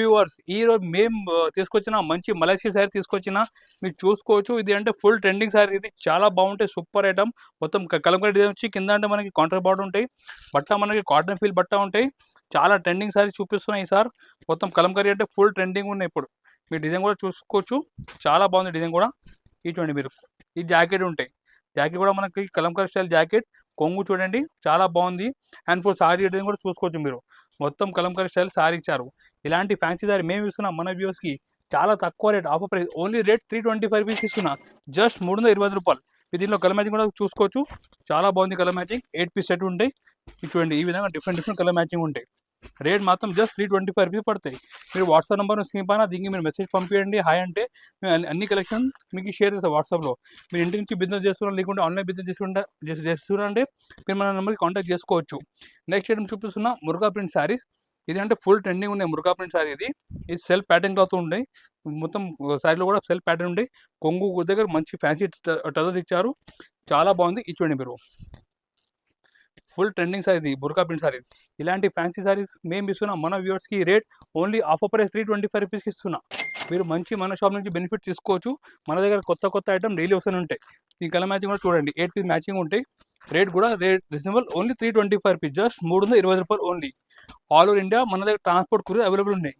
Viewers ఈ రోజు మేము తీసుకొచ్చిన మంచి మలేషియా శారీ తీసుకొచ్చిన మీరు చూసుకోవచ్చు. ఇది అంటే ఫుల్ ట్రెండింగ్ శారీ, ఇది చాలా బాగుంటాయి, సూపర్ ఐటమ్. మొత్తం కలంకారీ డిజైన్ వచ్చి కింద అంటే మనకి కాంట్రాస్ట్ బార్డర్ ఉంటాయి, బట్ట మనకి కాటన్ ఫీల్ బట్ట ఉంటాయి. చాలా ట్రెండింగ్ శారీ చూపిస్తున్నాయి సార్. మొత్తం కలంకారీ అంటే ఫుల్ ట్రెండింగ్ ఉన్నాయి ఇప్పుడు. మీ డిజైన్ కూడా చూసుకోవచ్చు, చాలా బాగుంది డిజైన్ కూడా. ఇటువంటి మీరు ఈ జాకెట్ ఉంటాయి, జాకెట్ కూడా మనకి కలంకారీ స్టైల్ జాకెట్. కొంగు చూడండి చాలా బాగుంది. అండ్ ఫుల్ సారీ డిజైన్ కూడా చూసుకోవచ్చు మీరు. మొత్తం కలంకారీ స్టైల్ సారీ ఇచ్చారు. ఇలాంటి ఫ్యాన్సీ సారీ మేము ఇస్తున్నాం మన వ్యూస్కి చాలా తక్కువ rate, offer price. Only rate 325 rupees ఇస్తున్నా, జస్ట్ 320 రూపాయలు. దీనిలో కలర్ మ్యాచింగ్ కూడా చూసుకోవచ్చు, చాలా బాగుంది కలర్ మ్యాచింగ్. 8 పీస్ సెట్ ఉంటాయి. ఇది చూడండి, ఈ విధంగా డిఫరెంట్ కలర్ మ్యాచింగ్ ఉంటాయి. రేట్ మాత్రం జస్ట్ 325 రూపీస్ పడతాయి. మీరు వాట్సాప్ నెంబర్ స్క్రీన్ పైన దీనికి మీరు మెసేజ్ పంపించండి, హాయ్ అంటే మేము అన్ని కలెక్షన్ మీకు షేర్ చేస్తాం వాట్సాప్లో. మీరు ఇంటి నుంచి బిజినెస్ చేస్తున్నా లేకుంటే ఆన్లైన్ బిజినెస్ చేస్తున్నారంటే మీరు మన నెంబర్కి కాంటాక్ట్ చేసుకోవచ్చు. నెక్స్ట్ ఐటమ్ చూపిస్తున్నా మురుగా ప్రింట్ శారీస్. ఇది అంటే ఫుల్ ట్రెండింగ్ ఉన్నాయి మురుగా ప్రింట్ శారీ. ఇది సెల్ఫ్ ప్యాటర్న్ క్లాత్ ఉంటాయి, మొత్తం శారీలో కూడా సెల్ఫ్ ప్యాటర్న్ ఉంటాయి. కొంగు దగ్గర మంచి ఫ్యాన్సీ టజల్స్ ఇచ్చారు, చాలా బాగుంది. ఇచ్చుకోండి మీరు. ఫుల్ ట్రెండింగ్ సారీ ఇది బుర్కా ప్రింట్ సారీ. ఇలాంటి ఫ్యాన్సీ సారీస్ మేము ఇస్తున్నాం మన వ్యూవర్స్కి. రేట్ ఓన్లీ ఆఫర్ ప్రైస్ 325 రూపీస్కి ఇస్తున్నా. మీరు మంచి మన షాప్ నుంచి బెనిఫిట్ తీసుకోవచ్చు. మన దగ్గర కొత్త ఐటమ్ డైలీ వస్తూనే ఉంటాయి. ఈ కలర్ మ్యాచింగ్ కూడా చూడండి, 8 పీస్ మ్యాచింగ్ ఉంటాయి. రేట్ కూడా రీజనబుల్, ఓన్లీ 325 రూపీస్, జస్ట్ 320 రూపాయలు ఓన్లీ. ఆల్ ఓవర్ ఇండియా మన దగ్గర ట్రాన్స్పోర్ట్ కూడా అవైలబుల్ ఉన్నాయి.